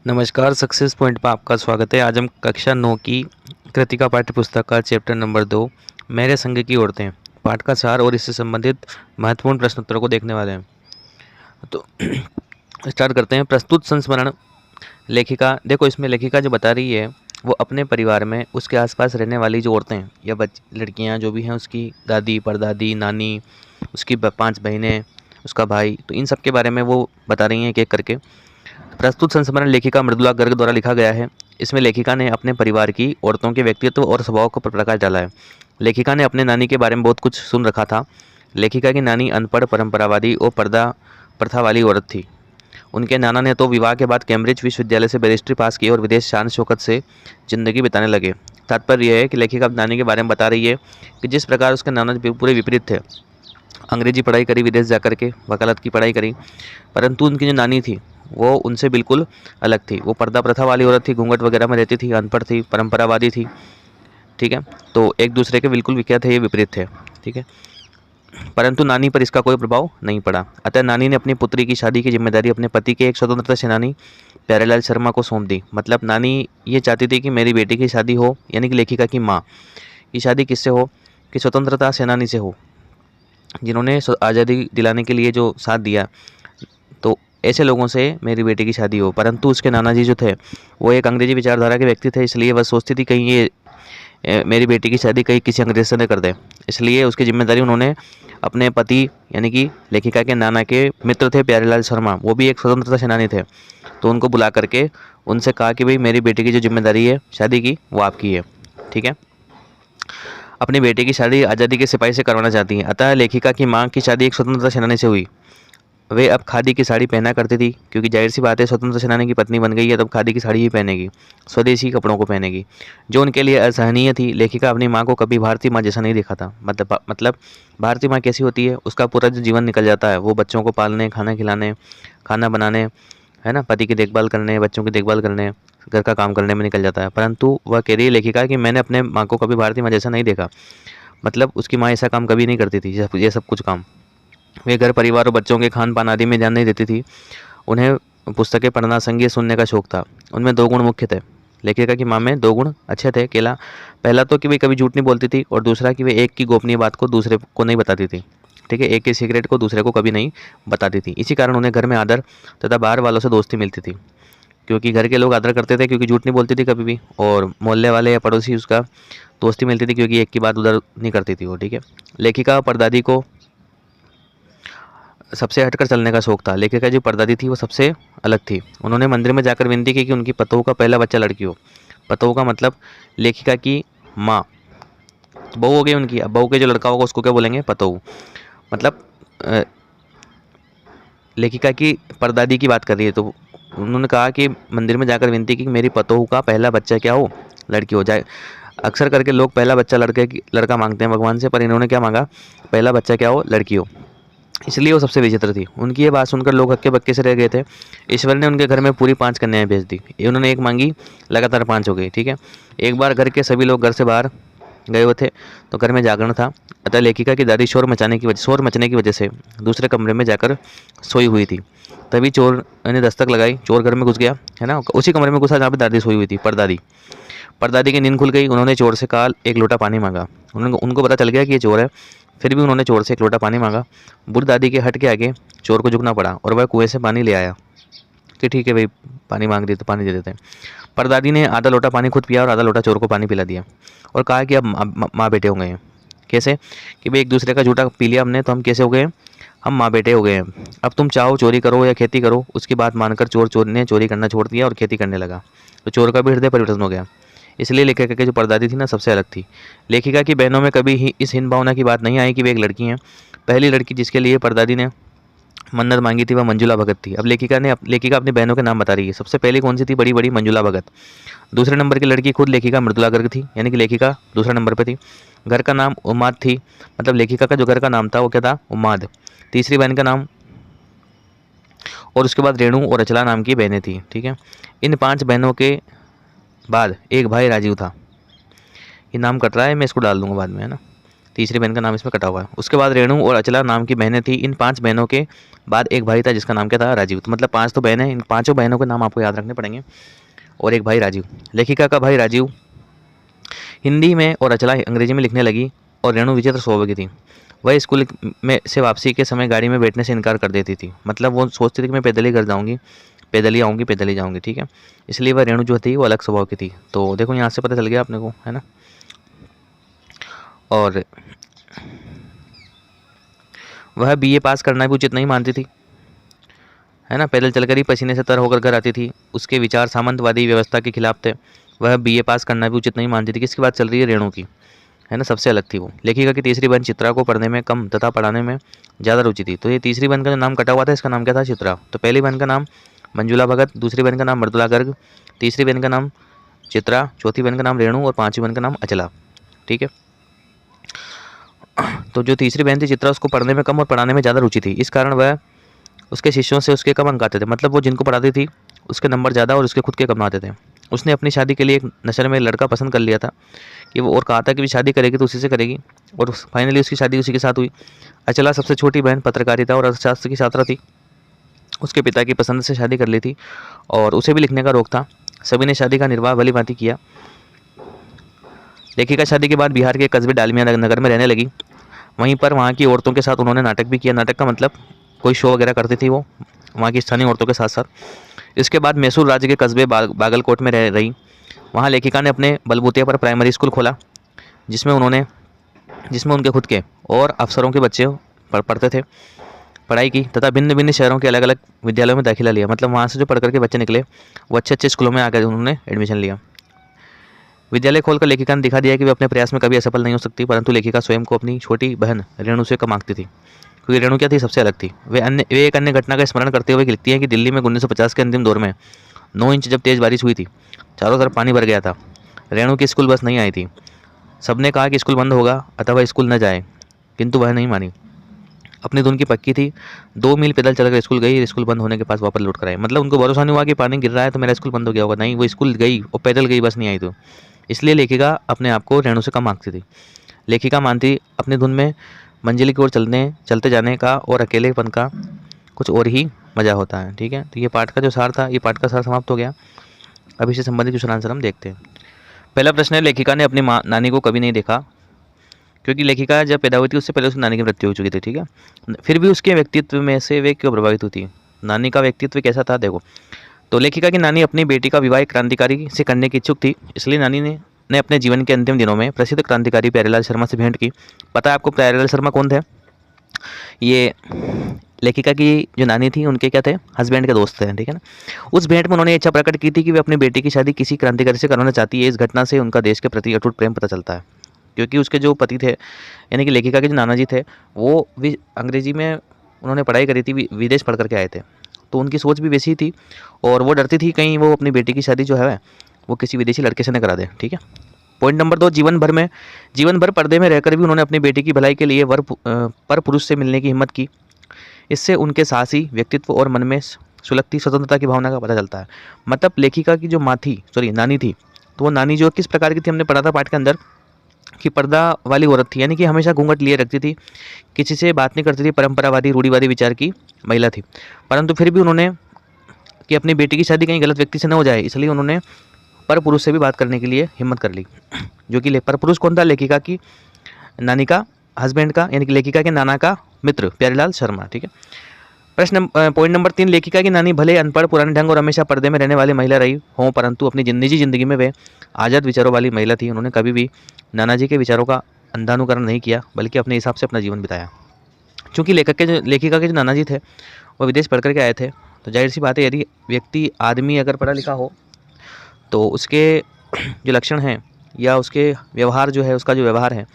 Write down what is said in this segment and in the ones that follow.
नमस्कार, success point पर आपका स्वागत है। आज हम कक्षा 9 की कृतिका पाठ्य पुस्तक का चैप्टर नंबर 2 मेरे संग की औरतें पाठ का सार और इससे संबंधित महत्वपूर्ण प्रश्नोत्तरों को देखने वाले हैं। तो स्टार्ट करते हैं। प्रस्तुत संस्मरण लेखिका, देखो इसमें लेखिका जो बता रही है वो अपने परिवार में उसके आसपास रहने वाली जो औरतें हैं या लड़कियां जो भी हैं, उसकी दादी, परदादी, नानी, उसकी 5 बहनें, उसका भाई, तो इन सब के बारे में वो बता रही हैं एक एक करके। प्रस्तुत संस्मरण लेखिका मृदुला गर्ग द्वारा लिखा गया है। इसमें लेखिका ने अपने परिवार की औरतों के व्यक्तित्व और स्वभाव को प्रकाश डाला है। लेखिका ने अपने नानी के बारे में बहुत कुछ सुन रखा था। लेखिका की नानी अनपढ़, परंपरावादी और पर्दा प्रथा वाली औरत थी। उनके नाना ने तो विवाह के बाद कैम्ब्रिज विश्वविद्यालय से बैरिस्ट्री पास की और विदेश शान शौकत से जिंदगी बिताने लगे। तात्पर्य यह है कि लेखिका नानी के बारे में बता रही है कि जिस प्रकार उसके नाना पूरे विपरीत थे। अंग्रेजी पढ़ाई करी, विदेश जाकर के वकालत की पढ़ाई करी, परंतु उनकी जो नानी थी वो उनसे बिल्कुल अलग थी। वो पर्दा प्रथा वाली औरत थी, घूंघट वगैरह में रहती थी, अनपढ़ थी, परंपरावादी थी। ठीक है, तो एक दूसरे के बिल्कुल क्या थे, ये विपरीत थे। ठीक है, परंतु नानी पर इसका कोई प्रभाव नहीं पड़ा। अतः नानी ने अपनी पुत्री की शादी की जिम्मेदारी अपने पति के एक स्वतंत्रता सेनानी प्यारेलाल शर्मा को सौंप दी। मतलब नानी ये चाहती थी कि मेरी बेटी की शादी हो, यानी कि लेखिका की माँ की शादी किससे हो, कि स्वतंत्रता सेनानी से हो, जिन्होंने आज़ादी दिलाने के लिए जो साथ दिया। तो ऐसे लोगों से मेरी बेटी की शादी हो। परंतु उसके नाना जी जो थे वो एक अंग्रेजी विचारधारा के व्यक्ति थे, इसलिए वह सोचती थी कहीं ये मेरी बेटी की शादी कहीं किसी अंग्रेज से न कर दे। इसलिए उसकी जिम्मेदारी उन्होंने अपने पति यानी कि लेखिका के नाना के मित्र थे प्यारेलाल शर्मा, वो भी एक स्वतंत्रता सेनानी थे, तो उनको बुला करके उनसे कहा कि भाई मेरी बेटी की जो जिम्मेदारी है शादी की वो आपकी है। ठीक है, अपनी बेटी की शादी आज़ादी के सिपाही से करवाना चाहती हैं। अतः लेखिका की माँ की शादी एक स्वतंत्रता सेनानी से हुई। वे अब खादी की साड़ी पहना करती थी, क्योंकि जाहिर सी बात है स्वतंत्र सेनानी की पत्नी बन गई है, तब खादी की साड़ी ही पहनेगी, स्वदेशी कपड़ों को पहनेगी, जो उनके लिए असहनीय थी। लेखिका अपनी माँ को कभी भारतीय माँ जैसा नहीं देखा था। मतलब भारतीय माँ कैसी होती है, उसका पूरा जो जीवन निकल जाता है वो बच्चों को पालने, खाना खिलाने, खाना बनाने, है ना, पति की देखभाल करने, बच्चों की देखभाल करने, घर का काम करने में निकल जाता है। परंतु वह कह रही है लेखिका कि मैंने अपने माँ को कभी भारतीय माँ जैसा नहीं देखा। मतलब उसकी माँ ऐसा काम कभी नहीं करती थी, ये सब कुछ काम। वे घर परिवार और बच्चों के खान पान आदि में ध्यान नहीं देती थी। उन्हें पुस्तकें पढ़ना, संगीत सुनने का शौक था। उनमें 2 गुण मुख्य थे। लेखिका की माँ में 2 गुण अच्छे थे। केला पहला तो कि वे कभी झूठ नहीं बोलती थी, और दूसरा कि वे एक की गोपनीय बात को दूसरे को नहीं बताती थी। ठीक है, एक की सीक्रेट को दूसरे को कभी नहीं बताती थी। इसी कारण उन्हें घर में आदर तथा बाहर वालों से दोस्ती मिलती थी, क्योंकि घर के लोग आदर करते थे क्योंकि झूठ नहीं बोलती थी कभी भी, और मोहल्ले वाले या पड़ोसी उसका दोस्ती मिलती थी क्योंकि एक की बात उधर नहीं करती थी वो। ठीक है, लेखिका परदादी को सबसे हटकर चलने का शौक था। लेखिका जो परदादी थी वो सबसे अलग थी। उन्होंने मंदिर में जाकर विनती की कि उनकी पतोह का पहला बच्चा लड़की हो। पतोह का मतलब लेखिका की माँ, तो बहू हो गई उनकी। अब बहू के जो लड़का होगा उसको क्या बोलेंगे, पतोह। मतलब लेखिका की परदादी की बात कर रही है, तो उन्होंने कहा कि मंदिर में जाकर विनती की कि मेरी पतोह का पहला बच्चा क्या हो, लड़की हो जाए। अक्सर करके लोग पहला बच्चा लड़का मांगते हैं भगवान से, पर इन्होंने क्या मांगा, पहला बच्चा क्या हो, लड़की हो। इसलिए वो सबसे विचित्र थी। उनकी ये बात सुनकर लोग हक्के बक्के से रह गए थे। ईश्वर ने उनके घर में पूरी 5 कन्याएं भेज दी। ये उन्होंने एक मांगी, लगातार 5 हो गई। ठीक है, एक बार घर के सभी लोग घर से बाहर गए हुए थे, तो घर में जागरण था। अतः लेखिका की दादी शोर मचने की वजह से दूसरे कमरे में जाकर सोई हुई थी। तभी चोर ने दस्तक लगाई। चोर घर में घुस गया, है ना, उसी कमरे में घुसा जहाँ पे दादी सोई हुई थी, परदादी। परदादी की नींद खुल गई। उन्होंने चोर से कहा, एक लोटा पानी मांगा। उनको पता चल गया कि ये चोर है, फिर भी उन्होंने चोर से एक लोटा पानी मांगा। बूढ़ी दादी के हट के आगे चोर को झुकना पड़ा, और वह कुएं से पानी ले आया कि ठीक है भाई, पानी मांग रही तो पानी दे देते हैं। परदादी ने आधा लोटा पानी खुद पिया और आधा लोटा चोर को पानी पिला दिया, और कहा कि अब माँ बेटे हो गए हैं। कैसे, कि भाई एक दूसरे का झूठा पी लिया हमने, तो हम कैसे हो गए, हम माँ बेटे हो गए हैं। अब तुम चाहो चोरी करो या खेती करो। उसकी बात मानकर चोर ने चोरी करना छोड़ दिया और खेती करने लगा। तो चोर का भी हृदय परिवर्तन हो गया। इसलिए लेखिका की जो परदादी थी ना, सबसे अलग थी। लेखिका की बहनों में कभी ही इस हीन भावना की बात नहीं आई कि वे एक लड़की हैं। पहली लड़की जिसके लिए परदादी ने मन्नत मांगी थी वह मंजुला भगत थी। अब लेखिका अपनी बहनों के नाम बता रही है। सबसे पहली कौन सी थी, बड़ी बड़ी मंजुला भगत। दूसरे नंबर की लड़की खुद लेखिका मृदुला गर्ग थी, यानी कि लेखिका दूसरा नंबर पर थी। घर का नाम उम्माद थी, मतलब लेखिका का जो घर का नाम था वो क्या था, उम्माद। तीसरी बहन का नाम, और उसके बाद रेणु और अचला नाम की बहनें थी। ठीक है, इन 5 बहनों के बाद एक भाई राजीव था। ये नाम कट रहा है, मैं इसको डाल दूंगा बाद में, है ना। तीसरी बहन का नाम इसमें कटा हुआ है। उसके बाद रेणु और अचला नाम की बहनें थी। इन 5 बहनों के बाद एक भाई था जिसका नाम क्या था, राजीव। तो मतलब 5 तो बहनें हैं, इन 5 बहनों के नाम आपको याद रखने पड़ेंगे और एक भाई राजीव। लेखिका का भाई राजीव हिंदी में और अचला अंग्रेजी में लिखने लगी और रेणु विचित्र स्वभाव की थी। वह स्कूल में से वापसी के समय गाड़ी में बैठने से इनकार कर देती थी। मतलब वो सोचती थी कि मैं पैदल ही घर जाऊँगी, पैदल ही आऊँगी, पैदल ही जाऊँगी, ठीक है। इसलिए वह रेणु जो थी वो अलग स्वभाव की थी। तो देखो यहाँ से पता चल गया अपने को, है ना। और वह बीए पास करना भी उचित नहीं मानती थी, है ना। पैदल चलकर ही पसीने से तर होकर घर आती थी। उसके विचार सामंतवादी व्यवस्था के खिलाफ थे। वह बीए पास करना भी उचित नहीं मानती थी। किसकी बात चल रही है, रेणु की, है ना। सबसे अलग थी वो। लेखिका की तीसरी बहन चित्रा को पढ़ने में कम तथा पढ़ाने में ज़्यादा रुचि थी। तो ये तीसरी बहन का जो नाम कटा हुआ था इसका नाम क्या था, चित्रा। तो पहली बहन का नाम मंजुला भगत, दूसरी बहन का नाम मृदुला गर्ग, तीसरी बहन का नाम चित्रा, चौथी बहन का नाम रेणु और पांचवी बहन का नाम अचला, ठीक है। तो जो तीसरी बहन थी चित्रा, उसको पढ़ने में कम और पढ़ाने में ज़्यादा रुचि थी। इस कारण वह उसके शिष्यों से उसके कम अंक आते थे। मतलब वो जिनको पढ़ाती थी उसके नंबर ज़्यादा और उसके खुद के कम आते थे। उसने अपनी शादी के लिए एक नशर में लड़का पसंद कर लिया था कि वो, और कहा था कि भी शादी करेगी तो उसी से करेगी, और फाइनली उसकी शादी उसी के साथ हुई। अचला सबसे छोटी बहन पत्रकारिता और अर्थशास्त्र की छात्रा थी। उसके पिता की पसंद से शादी कर ली थी और उसे भी लिखने का रोक था। सभी ने शादी का निर्वाह भली भांति किया। लेखिका शादी के बाद बिहार के कस्बे डालमिया नगर में रहने लगी। वहीं पर वहाँ की औरतों के साथ उन्होंने नाटक भी किया। नाटक का मतलब कोई शो वगैरह करती थी वो वहाँ की स्थानीय औरतों के साथ साथ। इसके बाद मैसूर राज्य के कस्बे बागलकोट में रह रही। वहाँ लेखिका ने अपने बलबूते पर प्राइमरी स्कूल खोला जिसमें उनके खुद के और अफसरों के बच्चे पढ़ते थे, पढ़ाई की तथा भिन्न भिन्न शहरों के अलग अलग विद्यालयों में दाखिला लिया। मतलब वहाँ से जो पढ़ करके बच्चे निकले वो अच्छे अच्छे स्कूलों में आकर उन्होंने एडमिशन लिया। विद्यालय खोलकर लेखिका ने दिखा दिया कि वे अपने प्रयास में कभी असफल नहीं हो सकती। परंतु लेखिका स्वयं को अपनी छोटी बहन रेणु से कम आंकती थी, क्योंकि रेणु क्या थी, सबसे अलग थी। वे एक अन्य घटना का स्मरण करते हुए लिखती हैं कि दिल्ली में 1950 के अंतिम दौर में 9 इंच जब तेज़ बारिश हुई थी, चारों तरफ पानी भर गया था। रेणु की स्कूल बस नहीं आई थी। सबने कहा कि स्कूल बंद होगा अथवा स्कूल न जाए, किंतु वह नहीं मानी। अपनी धुन की पक्की थी। 2 मील पैदल चलकर स्कूल गई, स्कूल बंद होने के पास वापस लौट कर आई। मतलब उनको भरोसा नहीं हुआ कि पानी गिर रहा है तो मेरा स्कूल बंद हो गया होगा। नहीं, वो स्कूल गई और पैदल गई, बस नहीं आई। तो इसलिए लेखिका अपने आप को रेणु से कम आंकती थी। लेखिका मानती अपनी धुन में मंजिल की ओर चलते जाने का और अकेलेपन का कुछ और ही मज़ा होता है, ठीक है। तो ये पाठ का जो सार था, ये पाठ का सार समाप्त हो गया। अब इससे संबंधित क्वेश्चन आंसर हम देखते हैं। पहला प्रश्न है, लेखिका ने अपनी नानी को कभी नहीं देखा, क्योंकि लेखिका जब पैदा हुई थी उससे पहले उसकी नानी की मृत्यु हो चुकी थी, ठीक है। फिर भी उसके व्यक्तित्व में से वे क्यों प्रभावित होती, नानी का व्यक्तित्व कैसा था, देखो। तो लेखिका की नानी अपनी बेटी का विवाह क्रांतिकारी से करने की इच्छुक थी। इसलिए नानी ने अपने जीवन के अंतिम दिनों में प्रसिद्ध क्रांतिकारी प्यारेलाल शर्मा से भेंट की। पता है आपको प्यारेलाल शर्मा कौन थे? ये लेखिका की जो नानी थी उनके क्या थे, हस्बैंड के दोस्त थे, ठीक है ना। उस भेंट में उन्होंने इच्छा प्रकट की थी कि वे अपनी बेटी की शादी किसी क्रांतिकारी से करवाना चाहती है। इस घटना से उनका देश के प्रति अटूट प्रेम पता चलता है, क्योंकि उसके जो पति थे यानी कि लेखिका के जो नाना जी थे वो भी अंग्रेजी में उन्होंने पढ़ाई करी थी, विदेश पढ़ करके आए थे। तो उनकी सोच भी वैसी थी और वो डरती थी कहीं वो अपनी बेटी की शादी जो है वो किसी विदेशी लड़के से न करा दे, ठीक है। पॉइंट नंबर 2, जीवन भर पर्दे में रहकर भी उन्होंने अपनी बेटी की भलाई के लिए पर पुरुष से मिलने की हिम्मत की। इससे उनके साहसी व्यक्तित्व और मन में सुलगती स्वतंत्रता की भावना का पता चलता है। मतलब लेखिका की जो नानी थी, तो वो नानी जो किस प्रकार की थी, हमने पढ़ा था पाठ के अंदर कि पर्दा वाली औरत थी, यानी कि हमेशा घूंघट लिए रखती थी, किसी से बात नहीं करती थी, परंपरावादी रूढ़िवादी विचार की महिला थी। परंतु फिर भी उन्होंने कि अपनी बेटी की शादी कहीं गलत व्यक्ति से न हो जाए, इसलिए उन्होंने पर पुरुष से भी बात करने के लिए हिम्मत कर ली। जो कि पर पुरुष कौन था, लेखिका की नानी का हस्बैंड का, यानी कि लेखिका के नाना का मित्र प्यारेलाल शर्मा, ठीक है। पॉइंट नंबर 3, लेखिका की नानी भले अनपढ़, पुराने ढंग और हमेशा पर्दे में रहने वाली महिला रही हों, परंतु अपनी निजी जिंदगी में वे आज़ाद विचारों वाली महिला थी। उन्होंने कभी भी नाना जी के विचारों का अंधानुकरण नहीं किया, बल्कि अपने हिसाब से अपना जीवन बिताया। चूँकि लेखिका के जो नाना जी थे वो विदेश पढ़ करके आए थे, तो जाहिर सी बात है यदि आदमी अगर पढ़ा लिखा हो तो उसके जो लक्षण हैं या उसके व्यवहार जो है, उसका जो व्यवहार है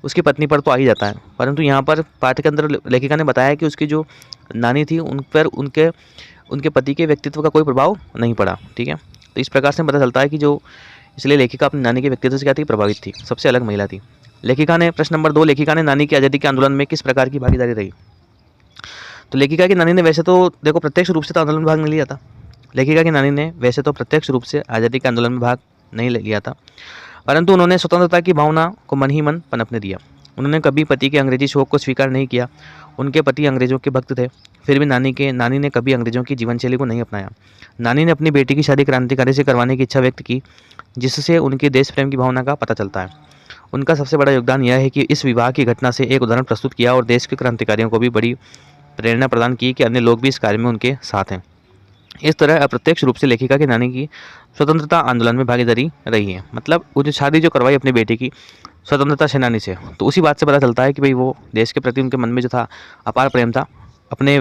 उसकी पत्नी पर तो आ ही जाता है। परंतु यहाँ पर पाठ के अंदर लेखिका ने बताया कि उसकी जो नानी थी उन पर उनके पति के व्यक्तित्व का कोई प्रभाव नहीं पड़ा, ठीक है। तो इस प्रकार से पता चलता है कि इसलिए लेखिका अपनी नानी के व्यक्तित्व से क्या थी, प्रभावित थी, सबसे अलग महिला थी। प्रश्न नंबर 2, लेखिका ने नानी की आज़ादी के आंदोलन में किस प्रकार की भागीदारी रही। तो लेखिका की नानी ने वैसे तो देखो प्रत्यक्ष रूप से तो आंदोलन में भाग नहीं लिया था। लेखिका की नानी ने वैसे तो प्रत्यक्ष रूप से आज़ादी के आंदोलन में भाग नहीं लिया था, परंतु उन्होंने स्वतंत्रता की भावना को मन ही मन पनपने दिया। उन्होंने कभी पति के अंग्रेजी शौक को स्वीकार नहीं किया। उनके पति अंग्रेजों के भक्त थे, फिर भी नानी ने कभी अंग्रेजों की जीवन शैली को नहीं अपनाया। नानी ने अपनी बेटी की शादी क्रांतिकारी से करवाने की इच्छा व्यक्त की, जिससे उनके देश प्रेम की भावना का पता चलता है। उनका सबसे बड़ा योगदान यह है कि इस विवाह की घटना से एक उदाहरण प्रस्तुत किया और देश के क्रांतिकारियों को भी बड़ी प्रेरणा प्रदान की कि अन्य लोग भी इस कार्य में उनके साथ हैं। इस तरह अप्रत्यक्ष रूप से लेखिका की नानी की स्वतंत्रता आंदोलन में भागीदारी रही है। मतलब वो जो शादी जो करवाई अपनी बेटी की स्वतंत्रता सेनानी से, तो उसी बात से पता चलता है कि भाई वो देश के प्रति उनके मन में जो था अपार प्रेम था। अपने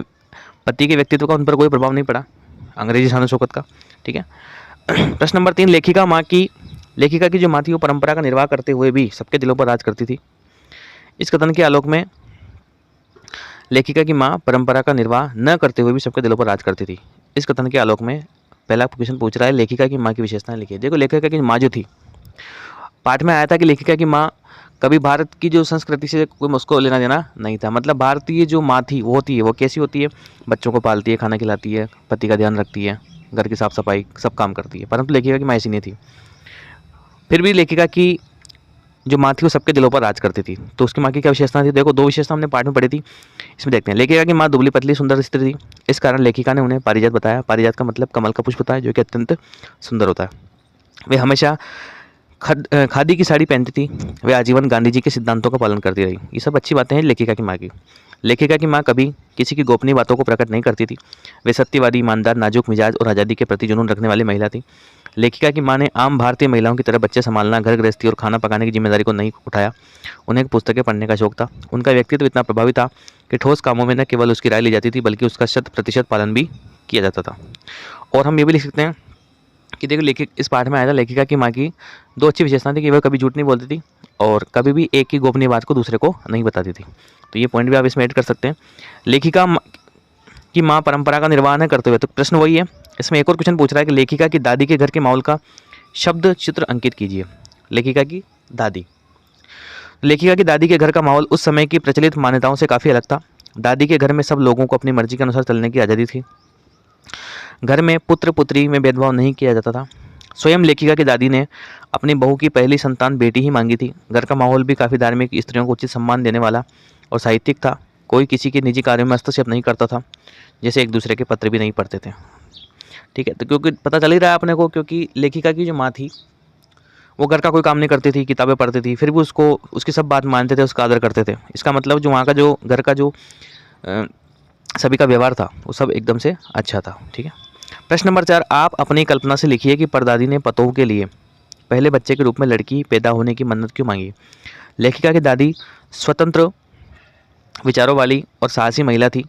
पति के व्यक्तित्व का उन पर कोई प्रभाव नहीं पड़ा अंग्रेजी शान शौकत का। ठीक है। प्रश्न नंबर 3, लेखिका की जो माँ थी वो परंपरा का निर्वाह करते हुए भी सबके दिलों पर राज करती थी। इस कथन के आलोक में लेखिका की माँ परंपरा का निर्वाह न करते हुए भी सबके दिलों पर राज करती थी। इस कथन के आलोक में पहला क्वेश्चन पूछ रहा है लेखिका की माँ की विशेषताएं लिखिए। देखो लेखिका की माँ जो थी, पाठ में आया था कि लेखिका की माँ कभी भारत की जो संस्कृति से कोई उसको लेना देना नहीं था। मतलब भारतीय जो माँ थी वो होती है, वो कैसी होती है, बच्चों को पालती है, खाना खिलाती है, पति का ध्यान रखती है, घर की साफ सफाई सब काम करती है। परंतु लेखिका की माँ ऐसी नहीं थी। फिर भी लेखिका की जो माँ थी वो सबके दिलों पर राज करती थी। तो उसकी माँ की क्या विशेषता थी? देखो 2 विशेषता हमने पाठ में पढ़ी थी, इसमें देखते हैं। लेखिका की माँ दुबली पतली सुंदर स्त्री थी। इस कारण लेखिका ने उन्हें पारिजात बताया। पारिजात का मतलब कमल का पुष्प होता है, जो कि अत्यंत सुंदर होता है। वे हमेशा खादी की साड़ी पहनती थी। वे आजीवन गांधी जी के सिद्धांतों का पालन करती रही। ये सब अच्छी बातें हैं लेखिका की माँ की। लेखिका की माँ कभी किसी की गोपनीय बातों को प्रकट नहीं करती थी। वे सत्यवादी, ईमानदार, नाजुक मिजाज और आज़ादी के प्रति जुनून रखने वाली महिला थी। लेखिका की माँ ने आम भारतीय महिलाओं की तरह बच्चे संभालना, घर गृहस्थी और खाना पकाने की जिम्मेदारी को नहीं उठाया। उन्हें पुस्तकें पढ़ने का शौक था। उनका व्यक्तित्व इतना प्रभावी था कि ठोस कामों में न केवल उसकी राय ली जाती थी, बल्कि उसका 100% पालन भी किया जाता था। और हम ये भी लिख सकते हैं कि देखो इस पाठ में आया था लेखिका की माँ की 2 अच्छी विशेषताएं थी कि वह कभी झूठ नहीं बोलती थी और कभी भी एक की गोपनीय बात को दूसरे को नहीं बताती थी। तो ये पॉइंट भी आप इसमें ऐड कर सकते हैं। लेखिका की माँ परंपरा का निर्वाह न करते हुए, तो प्रश्न वही है। इसमें एक और क्वेश्चन पूछ रहा है कि लेखिका की दादी के घर के माहौल का शब्द चित्र अंकित कीजिए। लेखिका की दादी के घर का माहौल उस समय की प्रचलित मान्यताओं से काफ़ी अलग था। दादी के घर में सब लोगों को अपनी मर्जी के अनुसार चलने की आज़ादी थी। घर में पुत्र पुत्री में भेदभाव नहीं किया जाता था। स्वयं लेखिका की दादी ने अपनी बहू की पहली संतान बेटी ही मांगी थी। घर का माहौल भी काफ़ी धार्मिक, स्त्रियों को उचित सम्मान देने वाला और साहित्यिक था। कोई किसी के निजी कार्यों में हस्तक्षेप नहीं करता था, जैसे एक दूसरे के पत्र भी नहीं पढ़ते थे। ठीक है। तो क्योंकि पता चल ही रहा है अपने को, क्योंकि लेखिका की जो माँ थी वो घर का कोई काम नहीं करती थी, किताबें पढ़ती थी, फिर भी उसकी सब बात मानते थे, उसका आदर करते थे। इसका मतलब जो वहाँ का जो घर का जो सभी का व्यवहार था वो सब एकदम से अच्छा था। ठीक है। प्रश्न नंबर 4, आप अपनी कल्पना से लिखिए कि परदादी ने पतोह के लिए पहले बच्चे के रूप में लड़की पैदा होने की मन्नत क्यों मांगी। लेखिका की दादी स्वतंत्र विचारों वाली और साहसी महिला थी।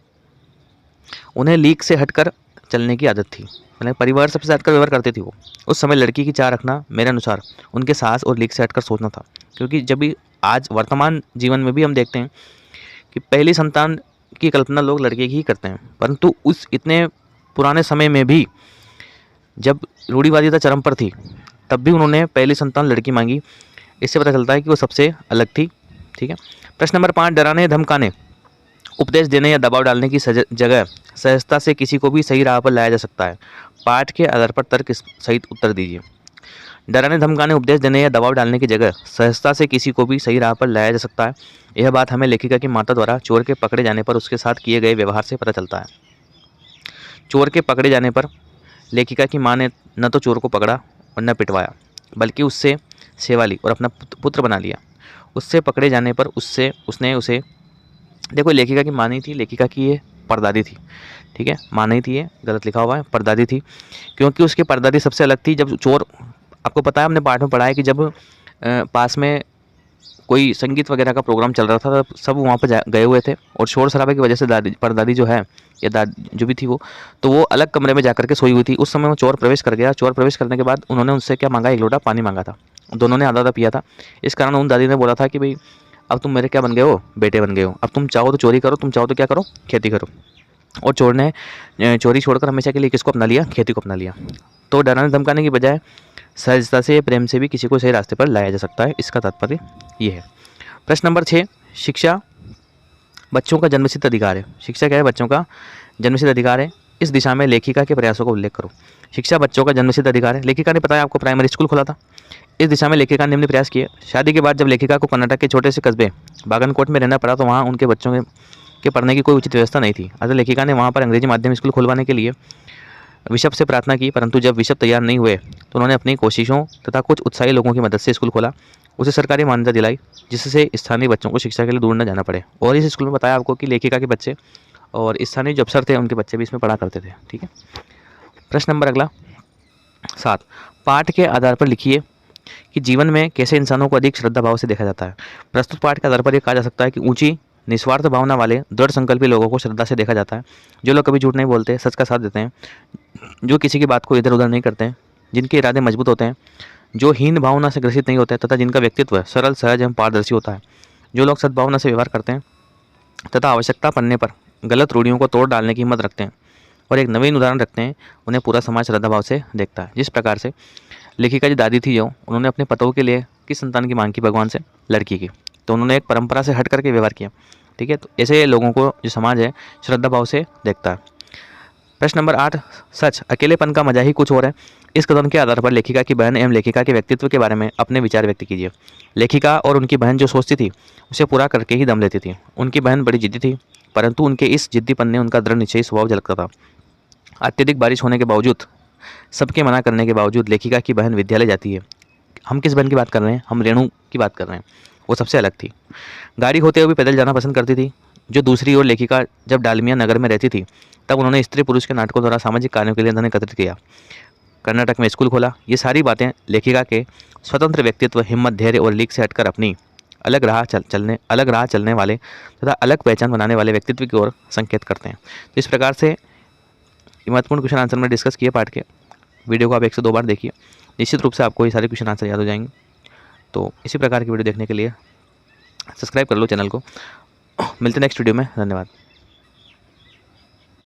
उन्हें लीक से हटकर चलने की आदत थी। मतलब परिवार सबसे हटकर व्यवहार करती थी वो। उस समय लड़की की चाह रखना मेरे अनुसार उनके साहस और लीक से हटकर सोचना था। क्योंकि जब भी आज वर्तमान जीवन में भी हम देखते हैं कि पहली संतान की कल्पना लोग लड़के की ही करते हैं, परंतु उस इतने पुराने समय में भी जब रूढ़िवादिता चरम पर थी तब भी उन्होंने पहली संतान लड़की मांगी। इससे पता चलता है कि वो सबसे अलग थी। ठीक है। प्रश्न नंबर 5, डराने, धमकाने, उपदेश देने या दबाव डालने की जगह सहजता से किसी को भी सही राह पर लाया जा सकता है। पाठ के आधार पर तर्क सहित उत्तर दीजिए। डराने, धमकाने, उपदेश देने या दबाव डालने की जगह सहजता से किसी को भी सही राह पर लाया जा सकता है। यह बात हमें लेखिका की माता द्वारा चोर के पकड़े जाने पर उसके साथ किए गए व्यवहार से पता चलता है। चोर के पकड़े जाने पर लेखिका की माँ ने न तो चोर को पकड़ा और न पिटवाया, बल्कि उससे सेवा ली और अपना पुत्र बना लिया। उससे पकड़े जाने पर उसने उसे, देखो लेखिका की माँ नहीं थी, लेखिका की ये परदादी थी। ठीक है। माँ नहीं थी, ये गलत लिखा हुआ है, परदादी थी। क्योंकि उसकी परदादी सबसे अलग थी। जब चोर, आपको पता है हमने पाठ में पढ़ा है कि जब पास में कोई संगीत वगैरह का प्रोग्राम चल रहा था तब सब वहाँ पर गए हुए थे और शोर शराबे की वजह से परदादी जो है या दादी जो भी थी तो वो अलग कमरे में जाकर के सोई हुई थी। उस समय वो चोर प्रवेश कर गया। चोर प्रवेश करने के बाद उन्होंने उनसे क्या मांगा? 1 लोटा पानी मांगा था। दोनों ने आधा आधा पिया था। इस कारण उन दादी ने बोला था कि भाई अब तुम मेरे क्या बन गए हो? बेटे बन गए हो। अब तुम चाहो तो चोरी करो, तुम चाहो तो क्या करो? खेती करो। और चोर ने चोरी छोड़कर हमेशा के लिए किसको अपना लिया? खेती को अपना लिया। तो डराने धमकाने की बजाय सहजता से, प्रेम से भी किसी को सही रास्ते पर लाया जा सकता है। इसका तात्पर्य ये है। प्रश्न नंबर 6, शिक्षा बच्चों का जन्मसिद्ध अधिकार है। शिक्षा क्या है? बच्चों का जन्मसिद्ध अधिकार है। इस दिशा में लेखिका के प्रयासों का उल्लेख करो। शिक्षा बच्चों का जन्मसिद्ध अधिकार है। लेखिका ने बताया आपको प्राइमरी स्कूल खोला था। इस दिशा में लेखिका ने निम्न प्रयास किए। शादी के बाद जब लेखिका को कर्नाटक के छोटे से कस्बे बागनकोट में रहना पड़ा तो वहाँ उनके बच्चों के पढ़ने की कोई उचित व्यवस्था नहीं थी। अतः लेखिका ने वहाँ पर अंग्रेजी माध्यम स्कूल खुलवाने के लिए बिशप से प्रार्थना की, परंतु जब बिशप तैयार नहीं हुए तो उन्होंने अपनी कोशिशों तथा कुछ उत्साही लोगों की मदद से स्कूल खोला। उसे सरकारी मान्यता दिलाई जिससे स्थानीय बच्चों को शिक्षा के लिए दूर न जाना पड़े। और इस स्कूल में बताया आपको कि लेखिका के बच्चे और स्थानीय जो अफसर थे उनके बच्चे भी इसमें पढ़ा करते थे। ठीक है, प्रश्न नंबर अगला 7, पाठ के आधार पर लिखिए कि जीवन में कैसे इंसानों को अधिक श्रद्धा भाव से देखा जाता है। प्रस्तुत पाठ के आधार पर यह कहा जा सकता है कि ऊंची निस्वार्थ भावना वाले दृढ़ संकल्पी लोगों को श्रद्धा से देखा जाता है। जो लोग कभी झूठ नहीं बोलते, सच का साथ देते हैं, जो किसी की बात को इधर उधर नहीं करते हैं, जिनके इरादे मजबूत होते हैं, जो हीन भावना से ग्रसित नहीं होते तथा जिनका व्यक्तित्व सरल, सहज एवं पारदर्शी होता है। जो लोग सद्भावना से व्यवहार करते हैं तथा आवश्यकता पड़ने पर गलत रूढ़ियों को तोड़ डालने की हिम्मत रखते हैं और एक नवीन उदाहरण रखते हैं, उन्हें पूरा समाज श्रद्धा भाव से देखता है। जिस प्रकार से लेखिका जी दादी थी, जो उन्होंने अपने पतों के लिए किस संतान की मांग की? भगवान से, लड़की की। तो उन्होंने एक परंपरा से हट करके व्यवहार किया। ठीक है, तो ऐसे लोगों को जो समाज है श्रद्धा भाव से देखता है। प्रश्न नंबर 8, सच अकेलेपन का मजा ही कुछ और है। इस कथन के आधार पर लेखिका की बहन एवं लेखिका के व्यक्तित्व के बारे में अपने विचार व्यक्त कीजिए। लेखिका और उनकी बहन जो सोचती थी उसे पूरा करके ही दम लेती थी। उनकी बहन बड़ी जिद्दी थी, परंतु उनके इस जिद्दीपन ने उनका दृढ़ निश्चयी स्वभाव झलकता था। अत्यधिक बारिश होने के बावजूद, सबके मना करने के बावजूद लेखिका की बहन विद्यालय जाती है। हम किस बहन की बात कर रहे हैं? हम रेणु की बात कर रहे हैं। वो सबसे अलग थी। गाड़ी होते हुए भी पैदल जाना पसंद करती थी। जो दूसरी ओर लेखिका जब डालमिया नगर में रहती थी तब उन्होंने स्त्री पुरुष के नाटकों द्वारा सामाजिक कार्यों के लिए धन एकत्रित किया, कर्नाटक में स्कूल खोला। ये सारी बातें लेखिका के स्वतंत्र व्यक्तित्व, हिम्मत, धैर्य और लीक से हटकर अपनी अलग राह चलने वाले तथा अलग पहचान बनाने वाले व्यक्तित्व की ओर संकेत करते हैं। तो इस प्रकार से महत्वपूर्ण क्वेश्चन आंसर में डिस्कस किए पाठ के। वीडियो को आप 1 से 2 बार देखिए, निश्चित रूप से आपको ये सारे क्वेश्चन आंसर याद हो जाएंगे। तो इसी प्रकार की वीडियो देखने के लिए सब्सक्राइब कर लो चैनल को। मिलते हैं नेक्स्ट वीडियो में। धन्यवाद।